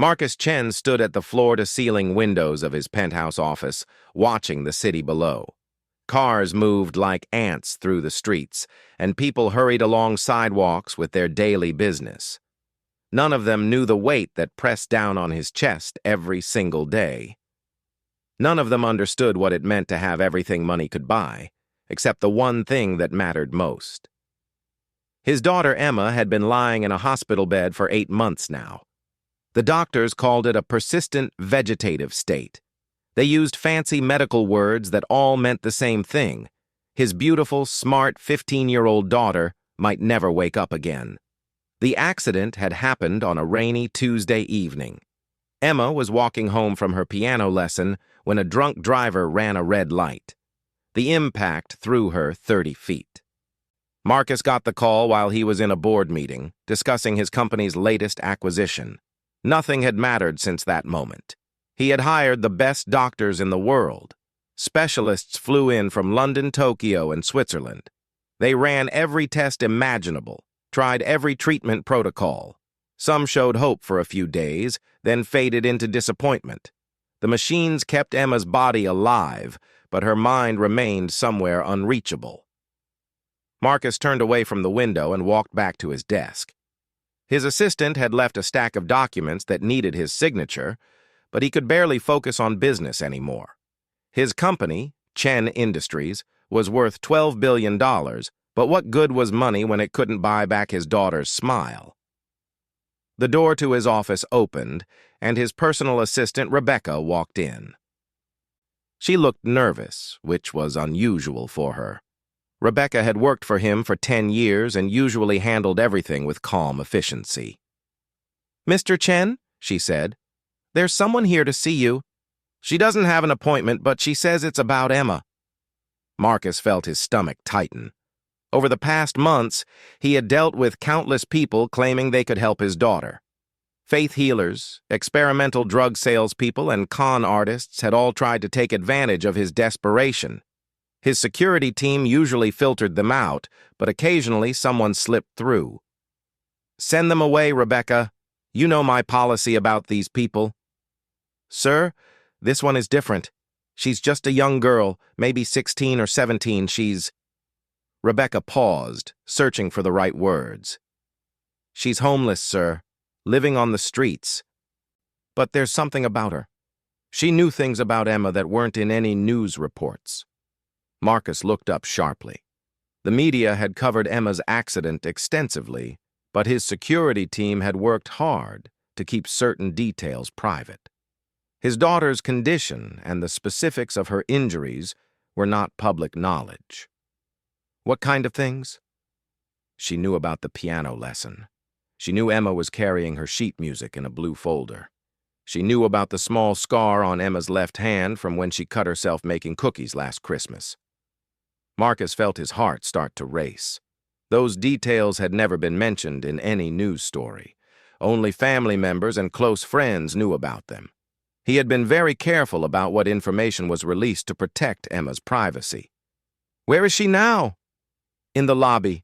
Marcus Chen stood at the floor-to-ceiling windows of his penthouse office, watching the city below. Cars moved like ants through the streets, and people hurried along sidewalks with their daily business. None of them knew the weight that pressed down on his chest every single day. None of them understood what it meant to have everything money could buy, except the one thing that mattered most. His daughter Emma had been lying in a hospital bed for 8 months now. The doctors called it a persistent vegetative state. They used fancy medical words that all meant the same thing. His beautiful, smart 15-year-old daughter might never wake up again. The accident had happened on a rainy Tuesday evening. Emma was walking home from her piano lesson when a drunk driver ran a red light. The impact threw her 30 feet. Marcus got the call while he was in a board meeting, discussing his company's latest acquisition. Nothing had mattered since that moment. He had hired the best doctors in the world. Specialists flew in from London, Tokyo, and Switzerland. They ran every test imaginable, tried every treatment protocol. Some showed hope for a few days, then faded into disappointment. The machines kept Emma's body alive, but her mind remained somewhere unreachable. Marcus turned away from the window and walked back to his desk. His assistant had left a stack of documents that needed his signature, but he could barely focus on business anymore. His company, Chen Industries, was worth $12 billion, but what good was money when it couldn't buy back his daughter's smile? The door to his office opened, and his personal assistant, Rebecca, walked in. She looked nervous, which was unusual for her. Rebecca had worked for him for 10 years and usually handled everything with calm efficiency. "Mr. Chen," she said, "there's someone here to see you. She doesn't have an appointment, but she says it's about Emma." Marcus felt his stomach tighten. Over the past months, he had dealt with countless people claiming they could help his daughter. Faith healers, experimental drug salespeople, and con artists had all tried to take advantage of his desperation. His security team usually filtered them out, but occasionally someone slipped through. "Send them away, Rebecca. You know my policy about these people." "Sir, this one is different. She's just a young girl, maybe 16 or 17. Rebecca paused, searching for the right words. "She's homeless, sir, living on the streets. But there's something about her. She knew things about Emma that weren't in any news reports." Marcus looked up sharply. The media had covered Emma's accident extensively, but his security team had worked hard to keep certain details private. His daughter's condition and the specifics of her injuries were not public knowledge. What kind of things? She knew about the piano lesson. She knew Emma was carrying her sheet music in a blue folder. She knew about the small scar on Emma's left hand from when she cut herself making cookies last Christmas. Marcus felt his heart start to race. Those details had never been mentioned in any news story. Only family members and close friends knew about them. He had been very careful about what information was released to protect Emma's privacy. "Where is she now?" "In the lobby.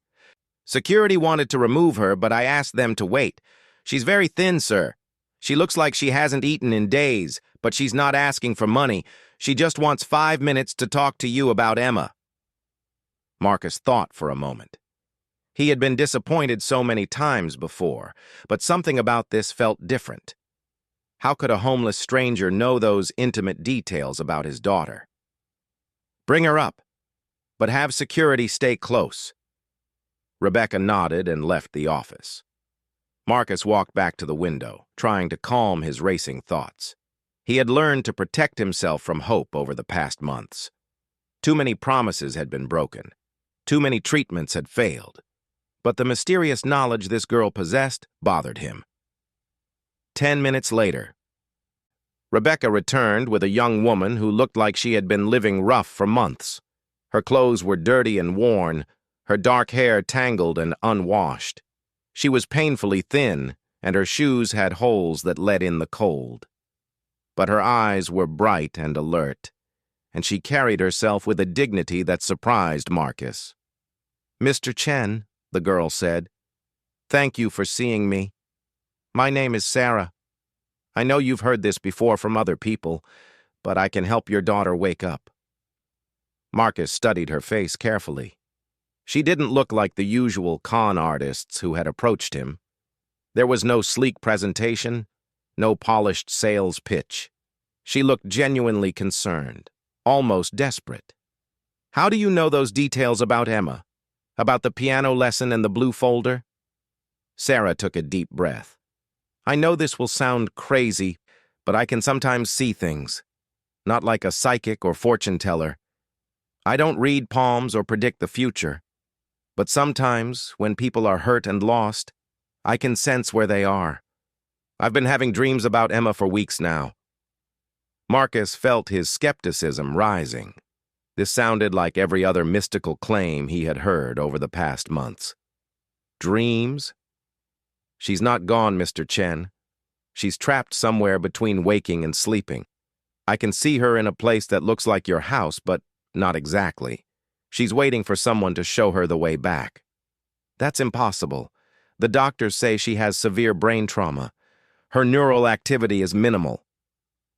Security wanted to remove her, but I asked them to wait. She's very thin, sir. She looks like she hasn't eaten in days, but she's not asking for money. She just wants 5 minutes to talk to you about Emma." Marcus thought for a moment. He had been disappointed so many times before, but something about this felt different. How could a homeless stranger know those intimate details about his daughter? "Bring her up, but have security stay close." Rebecca nodded and left the office. Marcus walked back to the window, trying to calm his racing thoughts. He had learned to protect himself from hope over the past months. Too many promises had been broken. Too many treatments had failed. But the mysterious knowledge this girl possessed bothered him. 10 minutes later, Rebecca returned with a young woman who looked like she had been living rough for months. Her clothes were dirty and worn, her dark hair tangled and unwashed. She was painfully thin, and her shoes had holes that let in the cold. But her eyes were bright and alert, and she carried herself with a dignity that surprised Marcus. "Mr. Chen," the girl said, "thank you for seeing me. My name is Sarah. I know you've heard this before from other people, but I can help your daughter wake up." Marcus studied her face carefully. She didn't look like the usual con artists who had approached him. There was no sleek presentation, no polished sales pitch. She looked genuinely concerned, almost desperate. "How do you know those details about Emma? About the piano lesson and the blue folder?" Sarah took a deep breath. "I know this will sound crazy, but I can sometimes see things. Not like a psychic or fortune teller. I don't read palms or predict the future. But sometimes, when people are hurt and lost, I can sense where they are. I've been having dreams about Emma for weeks now." Marcus felt his skepticism rising. This sounded like every other mystical claim he had heard over the past months. Dreams? "She's not gone, Mr. Chen. She's trapped somewhere between waking and sleeping. I can see her in a place that looks like your house, but not exactly. She's waiting for someone to show her the way back." "That's impossible. The doctors say she has severe brain trauma. Her neural activity is minimal."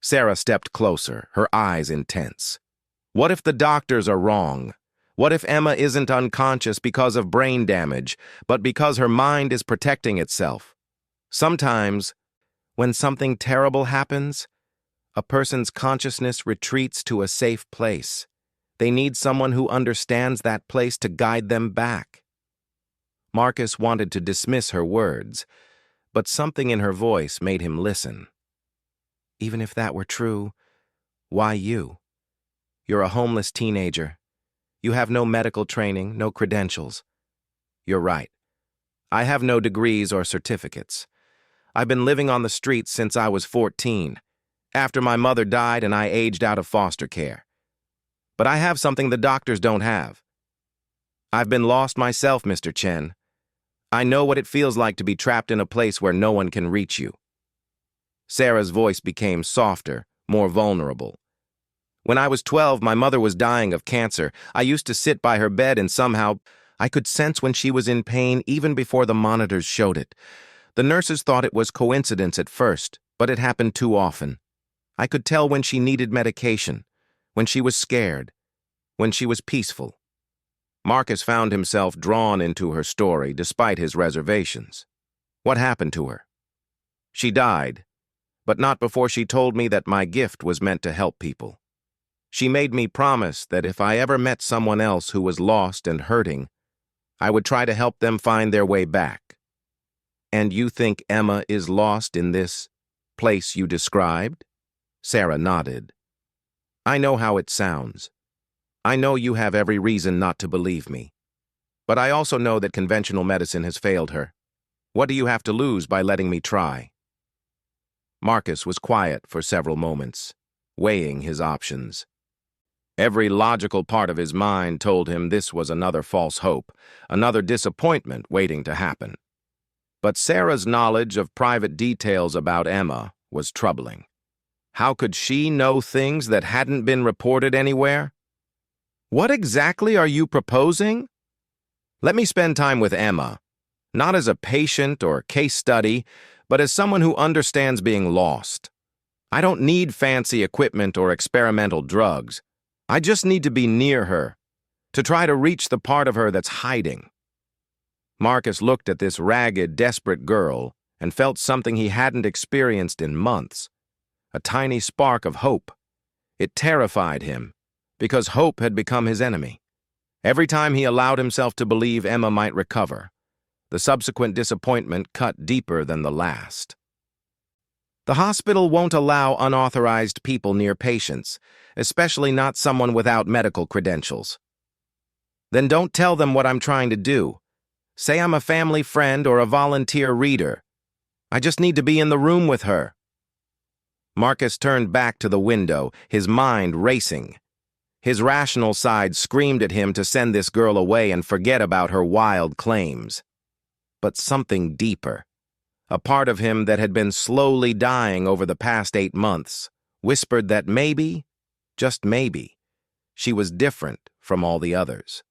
Sarah stepped closer, her eyes intense. "What if the doctors are wrong? What if Emma isn't unconscious because of brain damage, but because her mind is protecting itself? Sometimes, when something terrible happens, a person's consciousness retreats to a safe place. They need someone who understands that place to guide them back." Marcus wanted to dismiss her words, but something in her voice made him listen. "Even if that were true, why you? You're a homeless teenager. You have no medical training, no credentials." "You're right. I have no degrees or certificates. I've been living on the streets since I was 14, after my mother died and I aged out of foster care. But I have something the doctors don't have. I've been lost myself, Mr. Chen. I know what it feels like to be trapped in a place where no one can reach you." Sarah's voice became softer, more vulnerable. "When I was 12, my mother was dying of cancer. I used to sit by her bed and somehow I could sense when she was in pain even before the monitors showed it. The nurses thought it was coincidence at first, but it happened too often. I could tell when she needed medication, when she was scared, when she was peaceful." Marcus found himself drawn into her story despite his reservations. "What happened to her?" "She died, but not before she told me that my gift was meant to help people. She made me promise that if I ever met someone else who was lost and hurting, I would try to help them find their way back." "And you think Emma is lost in this place you described?" Sarah nodded. "I know how it sounds. I know you have every reason not to believe me. But I also know that conventional medicine has failed her. What do you have to lose by letting me try?" Marcus was quiet for several moments, weighing his options. Every logical part of his mind told him this was another false hope, another disappointment waiting to happen. But Sarah's knowledge of private details about Emma was troubling. How could she know things that hadn't been reported anywhere? "What exactly are you proposing?" "Let me spend time with Emma, not as a patient or case study, but as someone who understands being lost. I don't need fancy equipment or experimental drugs. I just need to be near her, to try to reach the part of her that's hiding." Marcus looked at this ragged, desperate girl and felt something he hadn't experienced in months, a tiny spark of hope. It terrified him, because hope had become his enemy. Every time he allowed himself to believe Emma might recover, the subsequent disappointment cut deeper than the last. "The hospital won't allow unauthorized people near patients, especially not someone without medical credentials." "Then don't tell them what I'm trying to do. Say I'm a family friend or a volunteer reader. I just need to be in the room with her." Marcus turned back to the window, his mind racing. His rational side screamed at him to send this girl away and forget about her wild claims. But something deeper, a part of him that had been slowly dying over the past 8 months, whispered that maybe, just maybe, she was different from all the others.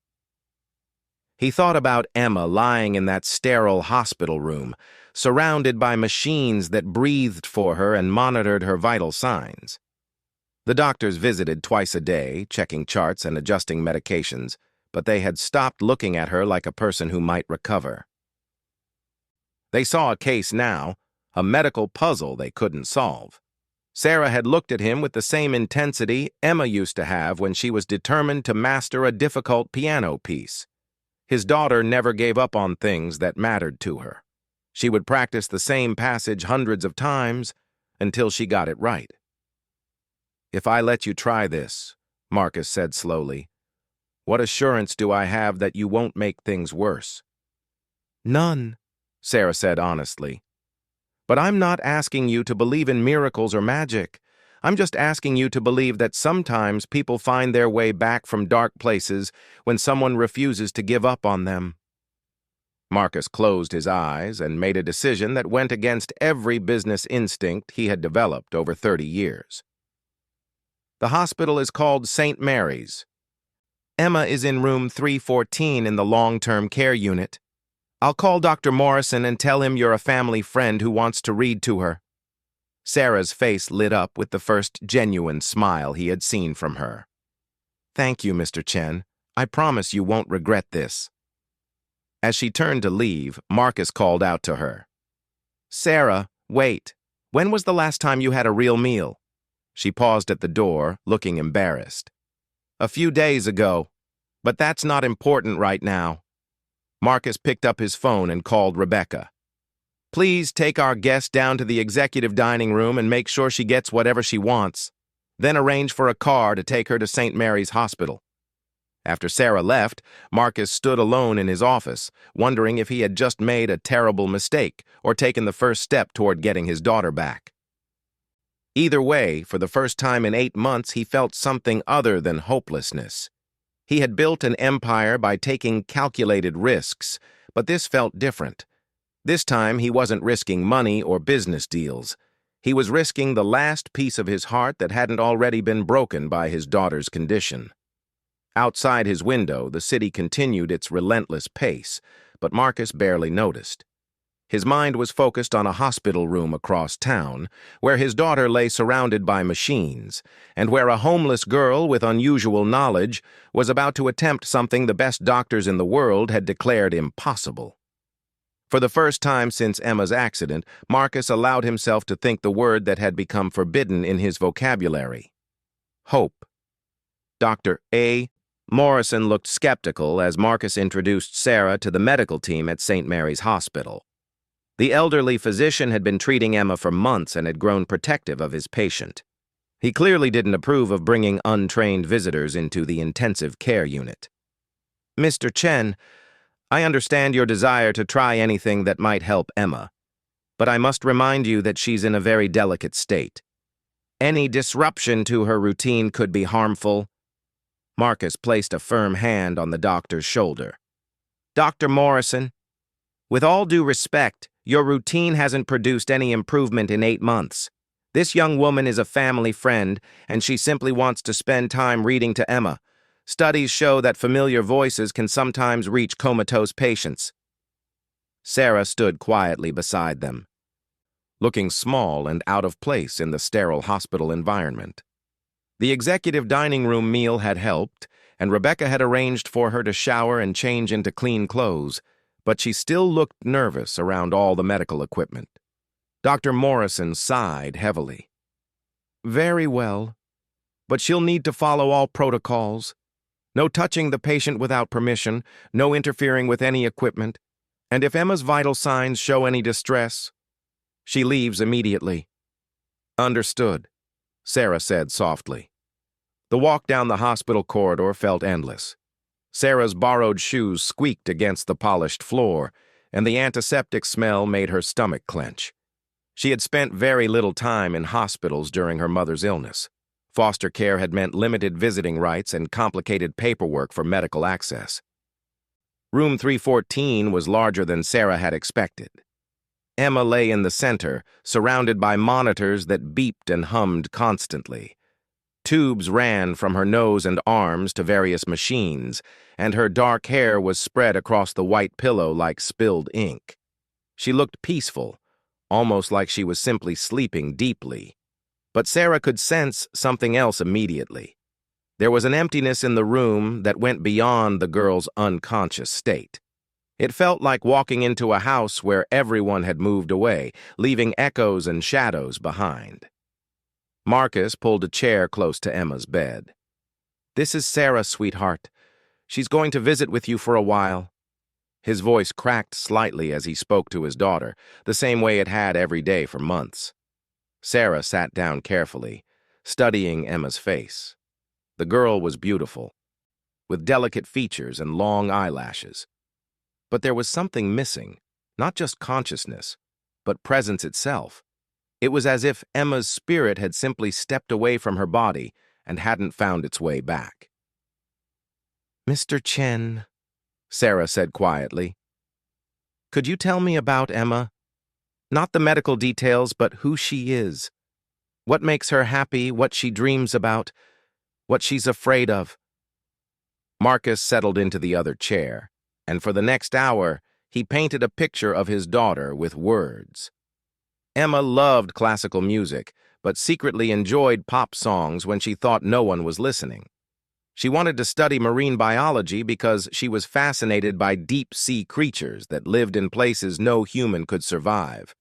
He thought about Emma lying in that sterile hospital room, surrounded by machines that breathed for her and monitored her vital signs. The doctors visited twice a day, checking charts and adjusting medications, but they had stopped looking at her like a person who might recover. They saw a case now, a medical puzzle they couldn't solve. Sarah had looked at him with the same intensity Emma used to have when she was determined to master a difficult piano piece. His daughter never gave up on things that mattered to her. She would practice the same passage hundreds of times until she got it right. "If I let you try this," Marcus said slowly, "what assurance do I have that you won't make things worse?" "None," Sarah said honestly. "But I'm not asking you to believe in miracles or magic. I'm just asking you to believe that sometimes people find their way back from dark places when someone refuses to give up on them." Marcus closed his eyes and made a decision that went against every business instinct he had developed over 30 years. "The hospital is called St. Mary's. Emma is in room 314 in the long-term care unit. I'll call Dr. Morrison and tell him you're a family friend who wants to read to her." Sarah's face lit up with the first genuine smile he had seen from her. "Thank you, Mr. Chen. I promise you won't regret this." As she turned to leave, Marcus called out to her. "Sarah, wait. When was the last time you had a real meal?" She paused at the door, looking embarrassed. "A few days ago. But that's not important right now." Marcus picked up his phone and called Rebecca. "Please take our guest down to the executive dining room and make sure she gets whatever she wants. Then arrange for a car to take her to St. Mary's Hospital." After Sarah left, Marcus stood alone in his office, wondering if he had just made a terrible mistake or taken the first step toward getting his daughter back. Either way, for the first time in 8 months, he felt something other than hopelessness. He had built an empire by taking calculated risks, but this felt different. This time, he wasn't risking money or business deals. He was risking the last piece of his heart that hadn't already been broken by his daughter's condition. Outside his window, the city continued its relentless pace, but Marcus barely noticed. His mind was focused on a hospital room across town, where his daughter lay surrounded by machines, and where a homeless girl with unusual knowledge was about to attempt something the best doctors in the world had declared impossible. For the first time since Emma's accident, Marcus allowed himself to think the word that had become forbidden in his vocabulary: hope. Dr. A. Morrison looked skeptical as Marcus introduced Sarah to the medical team at St. Mary's Hospital. The elderly physician had been treating Emma for months and had grown protective of his patient. He clearly didn't approve of bringing untrained visitors into the intensive care unit. "Mr. Chen, I understand your desire to try anything that might help Emma, but I must remind you that she's in a very delicate state. Any disruption to her routine could be harmful." Marcus placed a firm hand on the doctor's shoulder. "Dr. Morrison, with all due respect, your routine hasn't produced any improvement in 8 months. This young woman is a family friend, and she simply wants to spend time reading to Emma. Studies show that familiar voices can sometimes reach comatose patients." Sarah stood quietly beside them, looking small and out of place in the sterile hospital environment. The executive dining room meal had helped, and Rebecca had arranged for her to shower and change into clean clothes, but she still looked nervous around all the medical equipment. Dr. Morrison sighed heavily. "Very well, but she'll need to follow all protocols. No touching the patient without permission, no interfering with any equipment, and if Emma's vital signs show any distress, she leaves immediately." "Understood," Sarah said softly. The walk down the hospital corridor felt endless. Sarah's borrowed shoes squeaked against the polished floor, and the antiseptic smell made her stomach clench. She had spent very little time in hospitals during her mother's illness. Foster care had meant limited visiting rights and complicated paperwork for medical access. Room 314 was larger than Sarah had expected. Emma lay in the center, surrounded by monitors that beeped and hummed constantly. Tubes ran from her nose and arms to various machines, and her dark hair was spread across the white pillow like spilled ink. She looked peaceful, almost like she was simply sleeping deeply. But Sarah could sense something else immediately. There was an emptiness in the room that went beyond the girl's unconscious state. It felt like walking into a house where everyone had moved away, leaving echoes and shadows behind. Marcus pulled a chair close to Emma's bed. "This is Sarah, sweetheart. She's going to visit with you for a while." His voice cracked slightly as he spoke to his daughter, the same way it had every day for months. Sarah sat down carefully, studying Emma's face. The girl was beautiful, with delicate features and long eyelashes. But there was something missing, not just consciousness, but presence itself. It was as if Emma's spirit had simply stepped away from her body and hadn't found its way back. "Mr. Chen," Sarah said quietly, "could you tell me about Emma? Not the medical details, but who she is. What makes her happy, what she dreams about, what she's afraid of." Marcus settled into the other chair, and for the next hour, he painted a picture of his daughter with words. Emma loved classical music, but secretly enjoyed pop songs when she thought no one was listening. She wanted to study marine biology because she was fascinated by deep-sea creatures that lived in places no human could survive.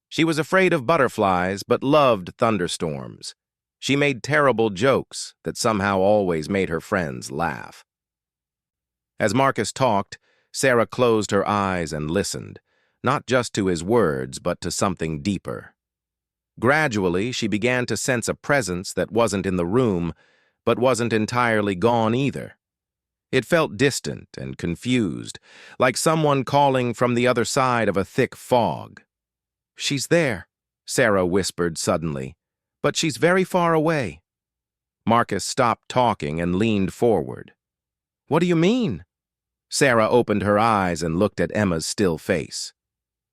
She was afraid of butterflies, but loved thunderstorms. She made terrible jokes that somehow always made her friends laugh. As Marcus talked, Sarah closed her eyes and listened, not just to his words, but to something deeper. Gradually, she began to sense a presence that wasn't in the room, but wasn't entirely gone either. It felt distant and confused, like someone calling from the other side of a thick fog. "She's there," Sarah whispered suddenly, "but she's very far away." Marcus stopped talking and leaned forward. "What do you mean?" Sarah opened her eyes and looked at Emma's still face.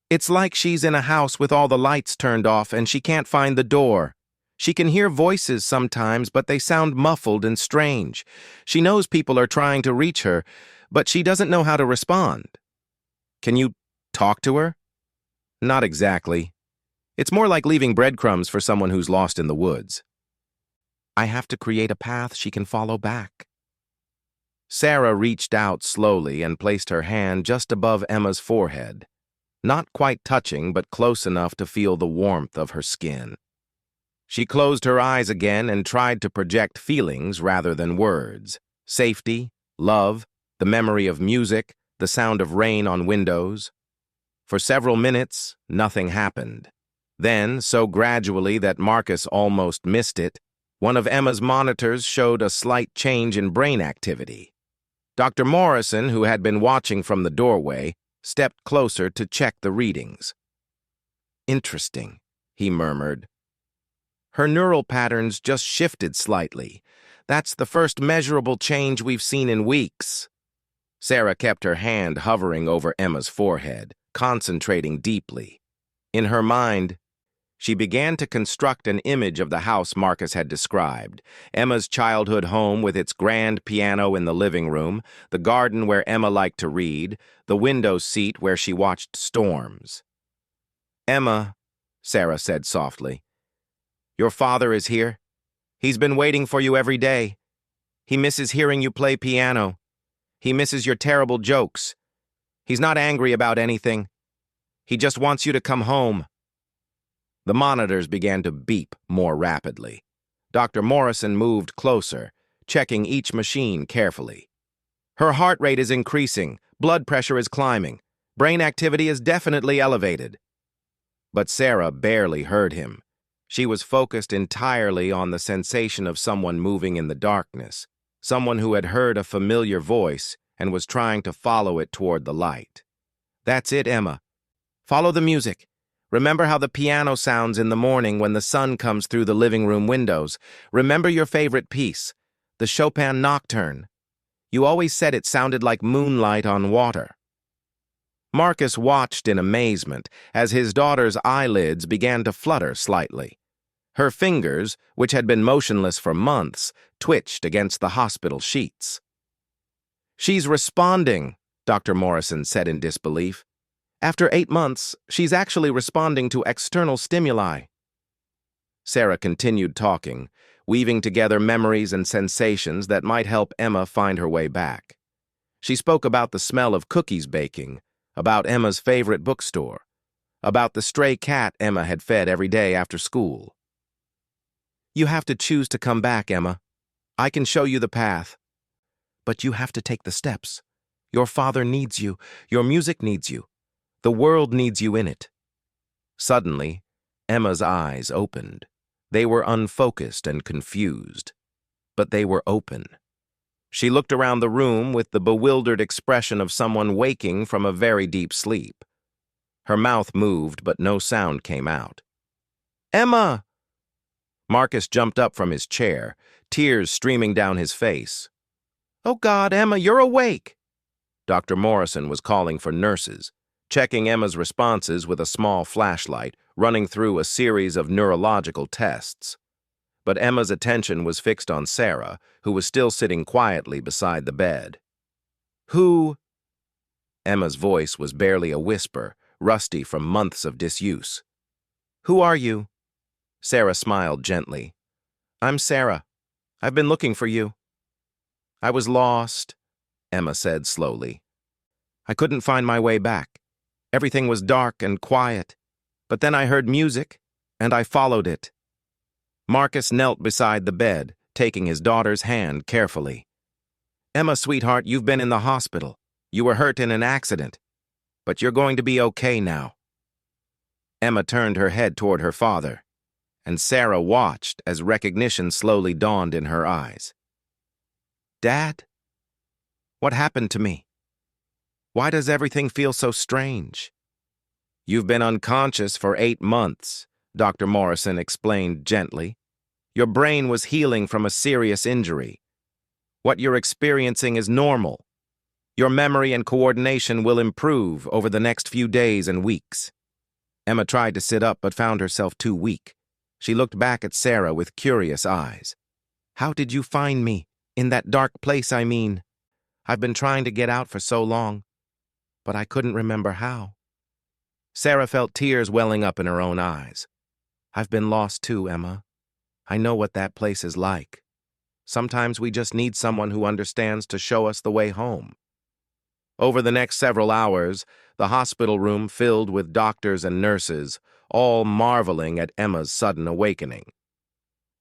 "It's like she's in a house with all the lights turned off and she can't find the door. She can hear voices sometimes, but they sound muffled and strange. She knows people are trying to reach her, but she doesn't know how to respond." "Can you talk to her?" "Not exactly. It's more like leaving breadcrumbs for someone who's lost in the woods. I have to create a path she can follow back." Sarah reached out slowly and placed her hand just above Emma's forehead, not quite touching but close enough to feel the warmth of her skin. She closed her eyes again and tried to project feelings rather than words. Safety, love, the memory of music, the sound of rain on windows. For several minutes, nothing happened. Then, so gradually that Marcus almost missed it, one of Emma's monitors showed a slight change in brain activity. Dr. Morrison, who had been watching from the doorway, stepped closer to check the readings. "Interesting," he murmured. "Her neural patterns just shifted slightly. That's the first measurable change we've seen in weeks." Sarah kept her hand hovering over Emma's forehead, concentrating deeply. In her mind, she began to construct an image of the house Marcus had described. Emma's childhood home with its grand piano in the living room, the garden where Emma liked to read, the window seat where she watched storms. "Emma," Sarah said softly, "your father is here. He's been waiting for you every day. He misses hearing you play piano. He misses your terrible jokes. He's not angry about anything. He just wants you to come home." The monitors began to beep more rapidly. Dr. Morrison moved closer, checking each machine carefully. "Her heart rate is increasing, blood pressure is climbing, brain activity is definitely elevated." But Sarah barely heard him. She was focused entirely on the sensation of someone moving in the darkness, someone who had heard a familiar voice and was trying to follow it toward the light. "That's it, Emma. Follow the music. Remember how the piano sounds in the morning when the sun comes through the living room windows. Remember your favorite piece, the Chopin Nocturne. You always said it sounded like moonlight on water." Marcus watched in amazement as his daughter's eyelids began to flutter slightly. Her fingers, which had been motionless for months, twitched against the hospital sheets. "She's responding," Dr. Morrison said in disbelief. "After 8 months, she's actually responding to external stimuli." Sarah continued talking, weaving together memories and sensations that might help Emma find her way back. She spoke about the smell of cookies baking, about Emma's favorite bookstore, about the stray cat Emma had fed every day after school. "You have to choose to come back, Emma. I can show you the path. But you have to take the steps. Your father needs you. Your music needs you. The world needs you in it." Suddenly, Emma's eyes opened. They were unfocused and confused, but they were open. She looked around the room with the bewildered expression of someone waking from a very deep sleep. Her mouth moved, but no sound came out. "Emma!" Marcus jumped up from his chair, tears streaming down his face. "Oh God, Emma, you're awake!" Dr. Morrison was calling for nurses, checking Emma's responses with a small flashlight, running through a series of neurological tests. But Emma's attention was fixed on Sarah, who was still sitting quietly beside the bed. "Who?" Emma's voice was barely a whisper, rusty from months of disuse. "Who are you?" Sarah smiled gently. "I'm Sarah. I've been looking for you." "I was lost," Emma said slowly. "I couldn't find my way back. Everything was dark and quiet. But then I heard music, and I followed it." Marcus knelt beside the bed, taking his daughter's hand carefully. "Emma, sweetheart, you've been in the hospital. You were hurt in an accident. But you're going to be okay now." Emma turned her head toward her father, and Sarah watched as recognition slowly dawned in her eyes. "Dad? What happened to me? Why does everything feel so strange?" "You've been unconscious for 8 months," Dr. Morrison explained gently. "Your brain was healing from a serious injury. What you're experiencing is normal. Your memory and coordination will improve over the next few days and weeks." Emma tried to sit up but found herself too weak. She looked back at Sarah with curious eyes. "How did you find me? In that dark place, I mean. I've been trying to get out for so long, but I couldn't remember how." Sarah felt tears welling up in her own eyes. "I've been lost too, Emma. I know what that place is like. Sometimes we just need someone who understands to show us the way home." Over the next several hours, the hospital room filled with doctors and nurses, all marveling at Emma's sudden awakening.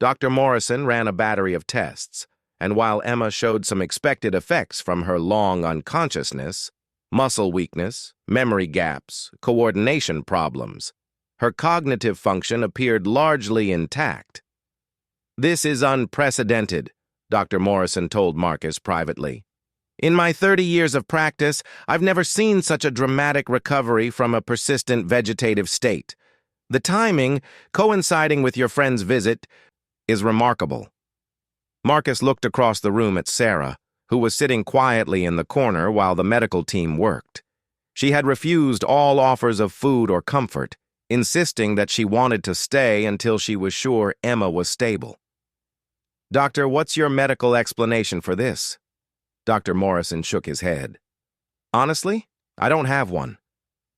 Dr. Morrison ran a battery of tests, and while Emma showed some expected effects from her long unconsciousness, muscle weakness, memory gaps, coordination problems, her cognitive function appeared largely intact. "This is unprecedented," Dr. Morrison told Marcus privately. "In my 30 years of practice, I've never seen such a dramatic recovery from a persistent vegetative state. The timing, coinciding with your friend's visit, is remarkable." Marcus looked across the room at Sarah, who was sitting quietly in the corner while the medical team worked. She had refused all offers of food or comfort, insisting that she wanted to stay until she was sure Emma was stable. "Doctor, what's your medical explanation for this?" Dr. Morrison shook his head. "Honestly, I don't have one.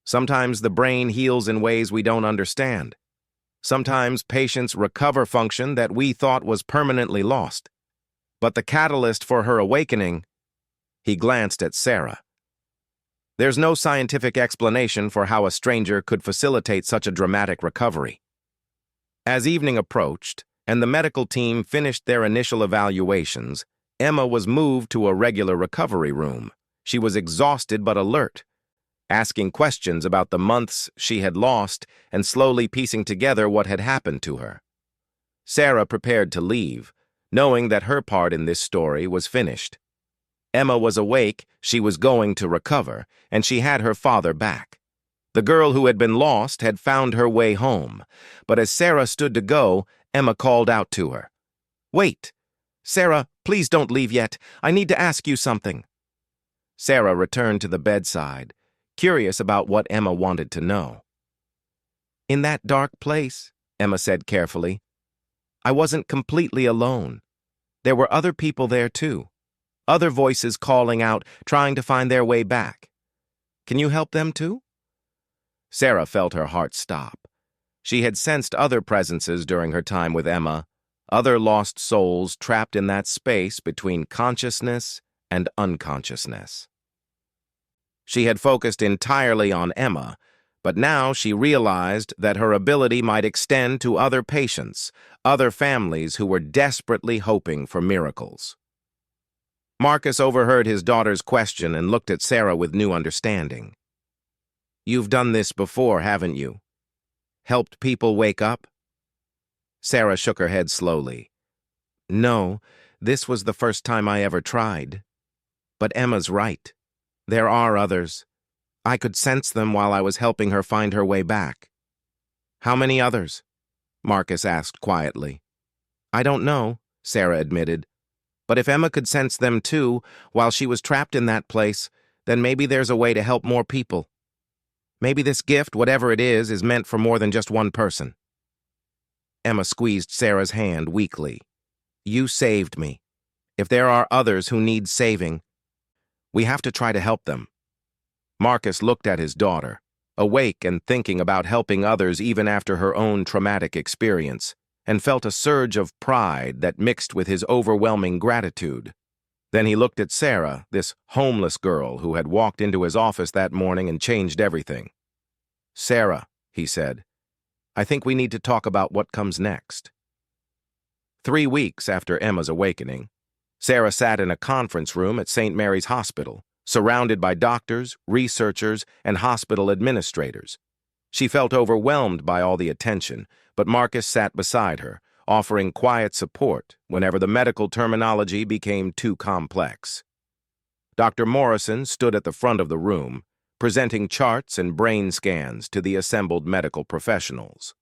Sometimes the brain heals in ways we don't understand. Sometimes patients recover function that we thought was permanently lost. But the catalyst for her awakening—" He glanced at Sarah. "There's no scientific explanation for how a stranger could facilitate such a dramatic recovery." As evening approached, and the medical team finished their initial evaluations, Emma was moved to a regular recovery room. She was exhausted but alert, asking questions about the months she had lost and slowly piecing together what had happened to her. Sarah prepared to leave, knowing that her part in this story was finished. Emma was awake, she was going to recover, and she had her father back. The girl who had been lost had found her way home, but as Sarah stood to go, Emma called out to her. "Wait! Sarah, please don't leave yet. I need to ask you something." Sarah returned to the bedside, curious about what Emma wanted to know. "In that dark place," Emma said carefully, I wasn't completely alone. There were other people there too. Other voices calling out, trying to find their way back. Can you help them too? Sarah felt her heart stop. She had sensed other presences during her time with Emma, other lost souls trapped in that space between consciousness and unconsciousness. She had focused entirely on Emma, but now she realized that her ability might extend to other patients, other families who were desperately hoping for miracles. Marcus overheard his daughter's question and looked at Sarah with new understanding. You've done this before, haven't you? Helped people wake up? Sarah shook her head slowly. No, this was the first time I ever tried. But Emma's right. There are others. I could sense them while I was helping her find her way back. How many others? Marcus asked quietly. I don't know, Sarah admitted. But if Emma could sense them too, while she was trapped in that place, then maybe there's a way to help more people. Maybe this gift, whatever it is meant for more than just one person. Emma squeezed Sarah's hand weakly. You saved me. If there are others who need saving, we have to try to help them. Marcus looked at his daughter, awake and thinking about helping others even after her own traumatic experience, and felt a surge of pride that mixed with his overwhelming gratitude. Then he looked at Sarah, this homeless girl who had walked into his office that morning and changed everything. Sarah, he said, I think we need to talk about what comes next. 3 weeks after Emma's awakening, Sarah sat in a conference room at St. Mary's Hospital, surrounded by doctors, researchers, and hospital administrators. She felt overwhelmed by all the attention, but Marcus sat beside her, offering quiet support whenever the medical terminology became too complex. Dr. Morrison stood at the front of the room, presenting charts and brain scans to the assembled medical professionals.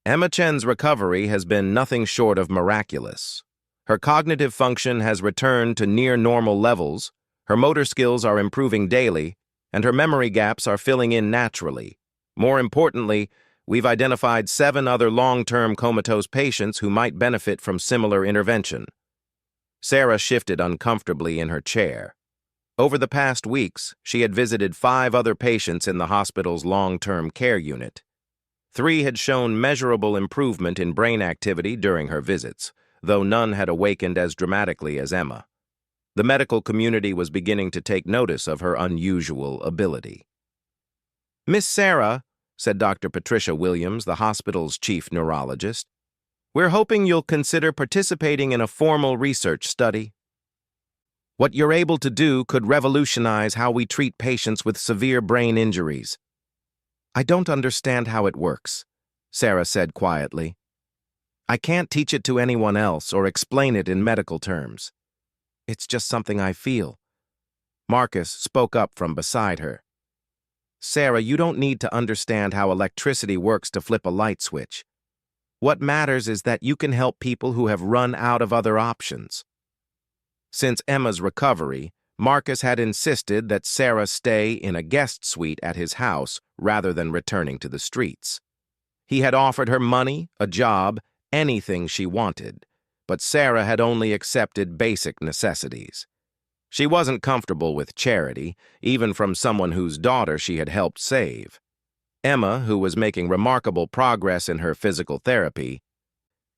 Emma Chen's recovery has been nothing short of miraculous. Her cognitive function has returned to near normal levels, her motor skills are improving daily, and her memory gaps are filling in naturally. More importantly, we've identified 7 other long-term comatose patients who might benefit from similar intervention. Sarah shifted uncomfortably in her chair. Over the past weeks, she had visited 5 other patients in the hospital's long-term care unit. 3 had shown measurable improvement in brain activity during her visits, though none had awakened as dramatically as Emma. The medical community was beginning to take notice of her unusual ability. Miss Sarah, said Dr. Patricia Williams, the hospital's chief neurologist, we're hoping you'll consider participating in a formal research study. What you're able to do could revolutionize how we treat patients with severe brain injuries. I don't understand how it works, Sarah said quietly. I can't teach it to anyone else or explain it in medical terms. It's just something I feel. Marcus spoke up from beside her. Sarah, you don't need to understand how electricity works to flip a light switch. What matters is that you can help people who have run out of other options. Since Emma's recovery, Marcus had insisted that Sarah stay in a guest suite at his house rather than returning to the streets. He had offered her money, a job, anything she wanted, but Sarah had only accepted basic necessities. She wasn't comfortable with charity, even from someone whose daughter she had helped save. Emma, who was making remarkable progress in her physical therapy,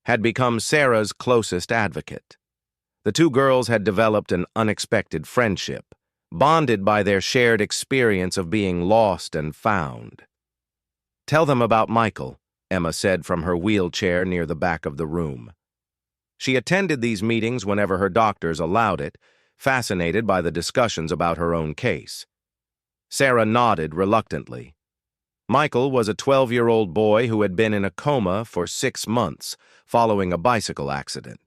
had become Sarah's closest advocate. The 2 girls had developed an unexpected friendship, bonded by their shared experience of being lost and found. Tell them about Michael, Emma said from her wheelchair near the back of the room. She attended these meetings whenever her doctors allowed it, fascinated by the discussions about her own case. Sarah nodded reluctantly. Michael was a 12-year-old boy who had been in a coma for 6 months following a bicycle accident.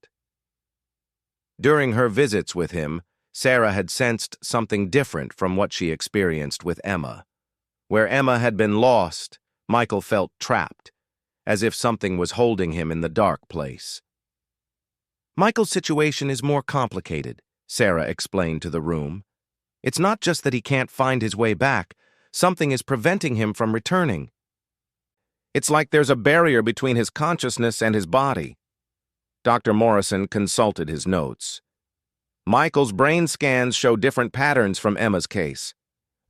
During her visits with him, Sarah had sensed something different from what she experienced with Emma. Where Emma had been lost, Michael felt trapped, as if something was holding him in the dark place. Michael's situation is more complicated, Sarah explained to the room. It's not just that he can't find his way back. Something is preventing him from returning. It's like there's a barrier between his consciousness and his body. Dr. Morrison consulted his notes. Michael's brain scans show different patterns from Emma's case.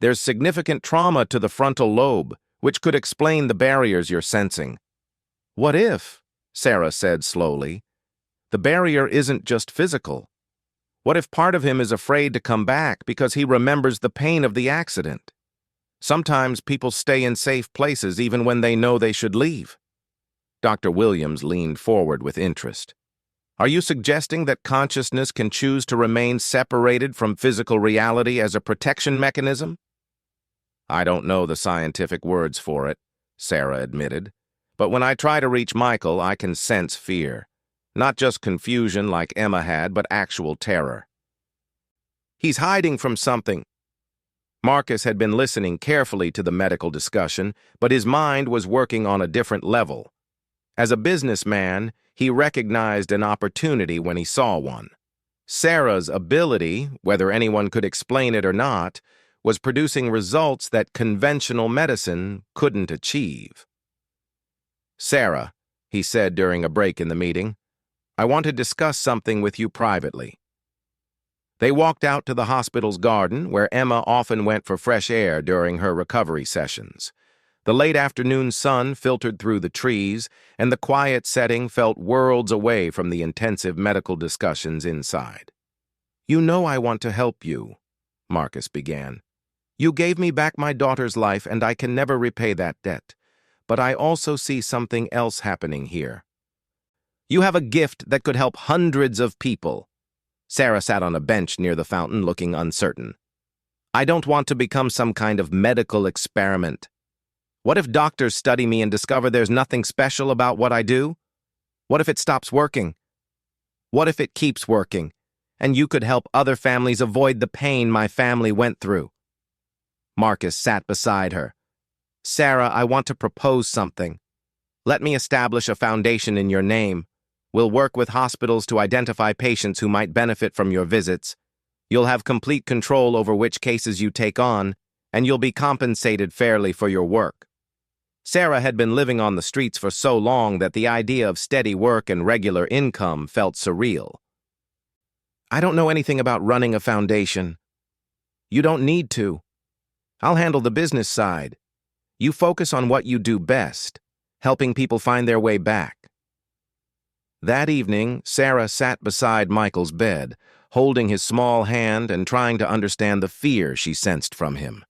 There's significant trauma to the frontal lobe, which could explain the barriers you're sensing. What if, Sarah said slowly, the barrier isn't just physical? What if part of him is afraid to come back because he remembers the pain of the accident? Sometimes people stay in safe places even when they know they should leave. Dr. Williams leaned forward with interest. Are you suggesting that consciousness can choose to remain separated from physical reality as a protection mechanism? I don't know the scientific words for it, Sarah admitted. But when I try to reach Michael, I can sense fear. Not just confusion like Emma had, but actual terror. He's hiding from something. Marcus had been listening carefully to the medical discussion, but his mind was working on a different level. As a businessman, he recognized an opportunity when he saw one. Sarah's ability, whether anyone could explain it or not, was producing results that conventional medicine couldn't achieve. Sarah, he said during a break in the meeting, I want to discuss something with you privately. They walked out to the hospital's garden, where Emma often went for fresh air during her recovery sessions. The late afternoon sun filtered through the trees, and the quiet setting felt worlds away from the intensive medical discussions inside. You know I want to help you, Marcus began. You gave me back my daughter's life, and I can never repay that debt. But I also see something else happening here. You have a gift that could help hundreds of people. Sarah sat on a bench near the fountain, looking uncertain. I don't want to become some kind of medical experiment. What if doctors study me and discover there's nothing special about what I do? What if it stops working? What if it keeps working, and you could help other families avoid the pain my family went through? Marcus sat beside her. Sarah, I want to propose something. Let me establish a foundation in your name. We'll work with hospitals to identify patients who might benefit from your visits. You'll have complete control over which cases you take on, and you'll be compensated fairly for your work. Sarah had been living on the streets for so long that the idea of steady work and regular income felt surreal. I don't know anything about running a foundation. You don't need to. I'll handle the business side. You focus on what you do best, helping people find their way back. That evening, Sarah sat beside Michael's bed, holding his small hand and trying to understand the fear she sensed from him.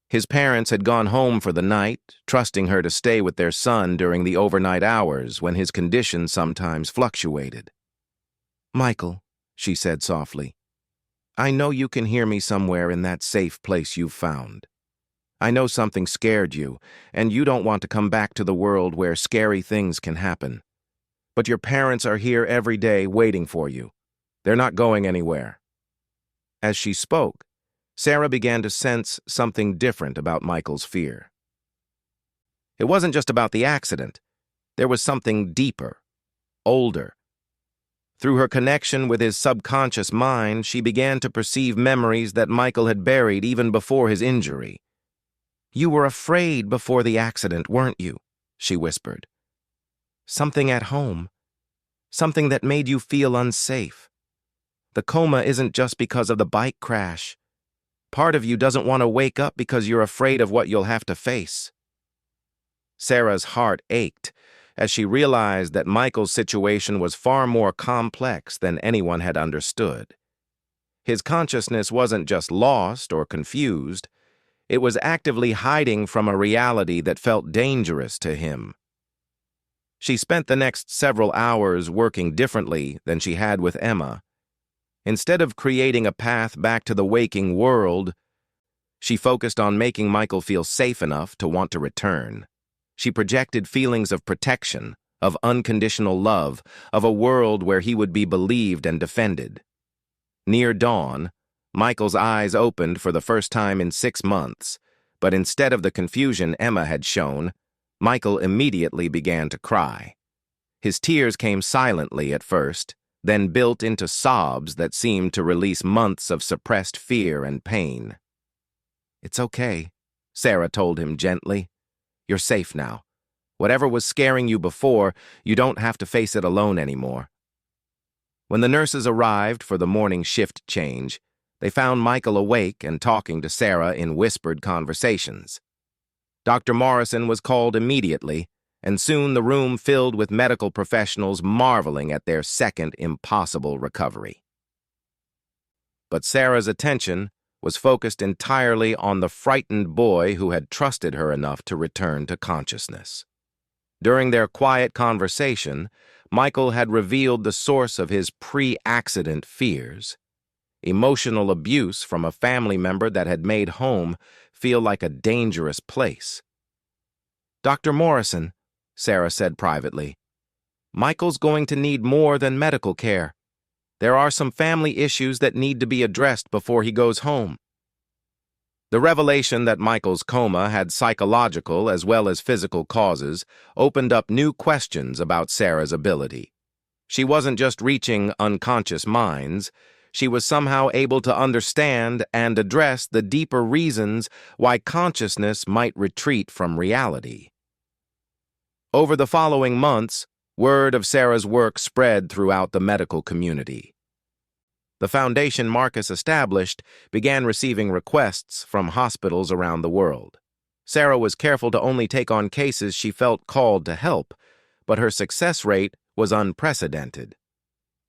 His parents had gone home for the night, trusting her to stay with their son during the overnight hours when his condition sometimes fluctuated. Michael, she said softly, I know you can hear me somewhere in that safe place you've found. I know something scared you, and you don't want to come back to the world where scary things can happen. But your parents are here every day waiting for you. They're not going anywhere. As she spoke, Sarah began to sense something different about Michael's fear. It wasn't just about the accident. There was something deeper, older. Through her connection with his subconscious mind, she began to perceive memories that Michael had buried even before his injury. You were afraid before the accident, weren't you? She whispered. Something at home. Something that made you feel unsafe. The coma isn't just because of the bike crash. Part of you doesn't want to wake up because you're afraid of what you'll have to face. Sarah's heart ached as she realized that Michael's situation was far more complex than anyone had understood. His consciousness wasn't just lost or confused. It was actively hiding from a reality that felt dangerous to him. She spent the next several hours working differently than she had with Emma. Instead of creating a path back to the waking world, she focused on making Michael feel safe enough to want to return. She projected feelings of protection, of unconditional love, of a world where he would be believed and defended. Near dawn, Michael's eyes opened for the first time in 6 months, but instead of the confusion Emma had shown, Michael immediately began to cry. His tears came silently at first, then built into sobs that seemed to release months of suppressed fear and pain. It's okay, Sarah told him gently. You're safe now. Whatever was scaring you before, you don't have to face it alone anymore. When the nurses arrived for the morning shift change, they found Michael awake and talking to Sarah in whispered conversations. Dr. Morrison was called immediately, and soon the room filled with medical professionals marveling at their second impossible recovery. But Sarah's attention was focused entirely on the frightened boy who had trusted her enough to return to consciousness. During their quiet conversation, Michael had revealed the source of his pre-accident fears: emotional abuse from a family member that had made home feel like a dangerous place. "Dr. Morrison," Sarah said privately, "Michael's going to need more than medical care. There are some family issues that need to be addressed before he goes home." The revelation that Michael's coma had psychological as well as physical causes opened up new questions about Sarah's ability. She wasn't just reaching unconscious minds, she was somehow able to understand and address the deeper reasons why consciousness might retreat from reality. Over the following months, word of Sarah's work spread throughout the medical community. The foundation Marcus established began receiving requests from hospitals around the world. Sarah was careful to only take on cases she felt called to help, but her success rate was unprecedented.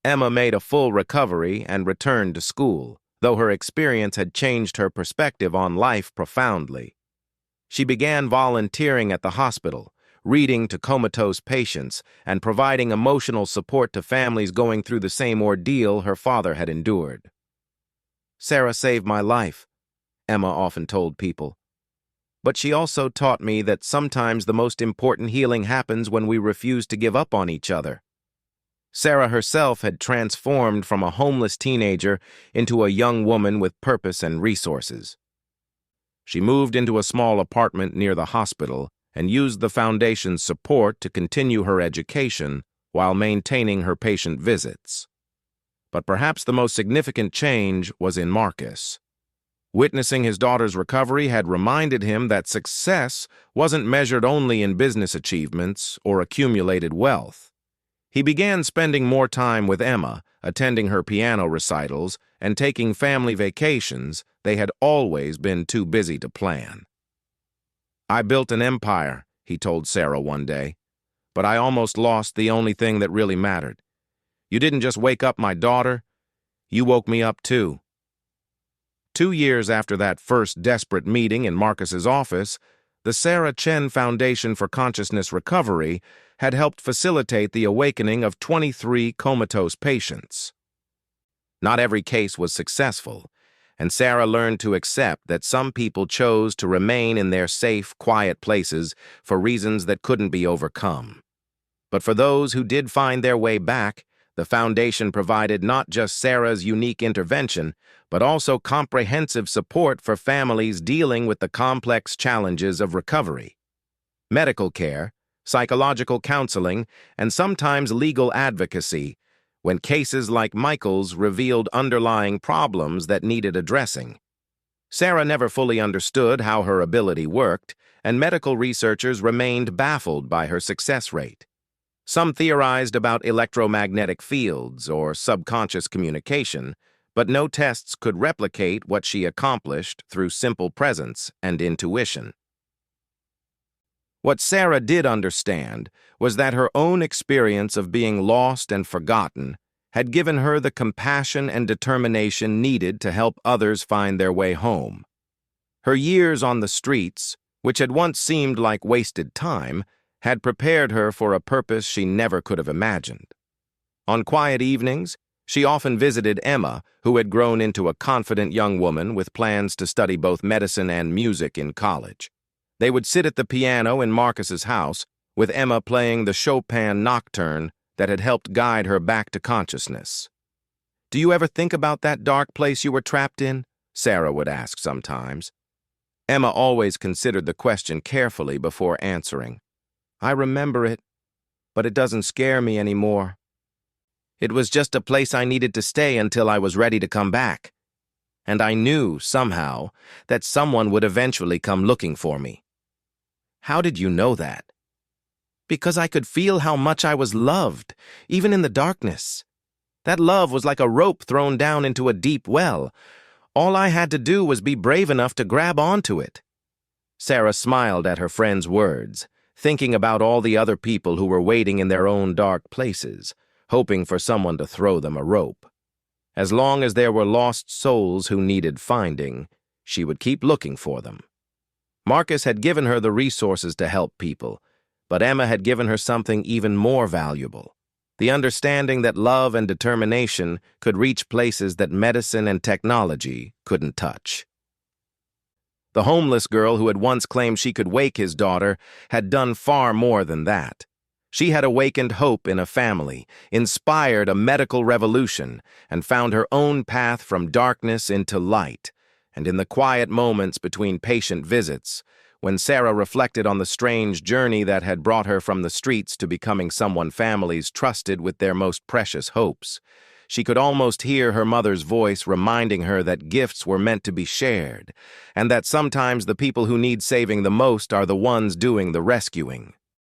Emma made a full recovery and returned to school, though her experience had changed her perspective on life profoundly. She began volunteering at the hospital, reading to comatose patients, and providing emotional support to families going through the same ordeal her father had endured. "Sarah saved my life," Emma often told people. "But she also taught me that sometimes the most important healing happens when we refuse to give up on each other." Sarah herself had transformed from a homeless teenager into a young woman with purpose and resources. She moved into a small apartment near the hospital and used the foundation's support to continue her education while maintaining her patient visits. But perhaps the most significant change was in Marcus. Witnessing his daughter's recovery had reminded him that success wasn't measured only in business achievements or accumulated wealth. He began spending more time with Emma, attending her piano recitals, and taking family vacations they had always been too busy to plan. "I built an empire," he told Sarah one day, "but I almost lost the only thing that really mattered. You didn't just wake up my daughter, you woke me up too." 2 years after that first desperate meeting in Marcus's office, the Sarah Chen Foundation for Consciousness Recovery had helped facilitate the awakening of 23 comatose patients. Not every case was successful, and Sarah learned to accept that some people chose to remain in their safe, quiet places for reasons that couldn't be overcome. But for those who did find their way back, the foundation provided not just Sarah's unique intervention, but also comprehensive support for families dealing with the complex challenges of recovery. Medical care, psychological counseling, and sometimes legal advocacy, when cases like Michael's revealed underlying problems that needed addressing. Sarah never fully understood how her ability worked, and medical researchers remained baffled by her success rate. Some theorized about electromagnetic fields or subconscious communication, but no tests could replicate what she accomplished through simple presence and intuition. What Sarah did understand was that her own experience of being lost and forgotten had given her the compassion and determination needed to help others find their way home. Her years on the streets, which had once seemed like wasted time, had prepared her for a purpose she never could have imagined. On quiet evenings, she often visited Emma, who had grown into a confident young woman with plans to study both medicine and music in college. They would sit at the piano in Marcus's house, with Emma playing the Chopin nocturne that had helped guide her back to consciousness. "Do you ever think about that dark place you were trapped in?" Sarah would ask sometimes. Emma always considered the question carefully before answering. "I remember it, but it doesn't scare me anymore. It was just a place I needed to stay until I was ready to come back. And I knew, somehow, that someone would eventually come looking for me." "How did you know that?" Because I could feel how much I was loved, even in the darkness. That love was like a rope thrown down into a deep well. All I had to do was be brave enough to grab onto it. Sarah smiled at her friend's words, thinking about all the other people who were waiting in their own dark places, hoping for someone to throw them a rope. As long as there were lost souls who needed finding, she would keep looking for them. Marcus had given her the resources to help people, but Emma had given her something even more valuable: the understanding that love and determination could reach places that medicine and technology couldn't touch. The homeless girl who had once claimed she could wake his daughter had done far more than that. She had awakened hope in a family, inspired a medical revolution, and found her own path from darkness into light. And in the quiet moments between patient visits, when Sarah reflected on the strange journey that had brought her from the streets to becoming someone families trusted with their most precious hopes, she could almost hear her mother's voice reminding her that gifts were meant to be shared, and that sometimes the people who need saving the most are the ones doing the rescuing.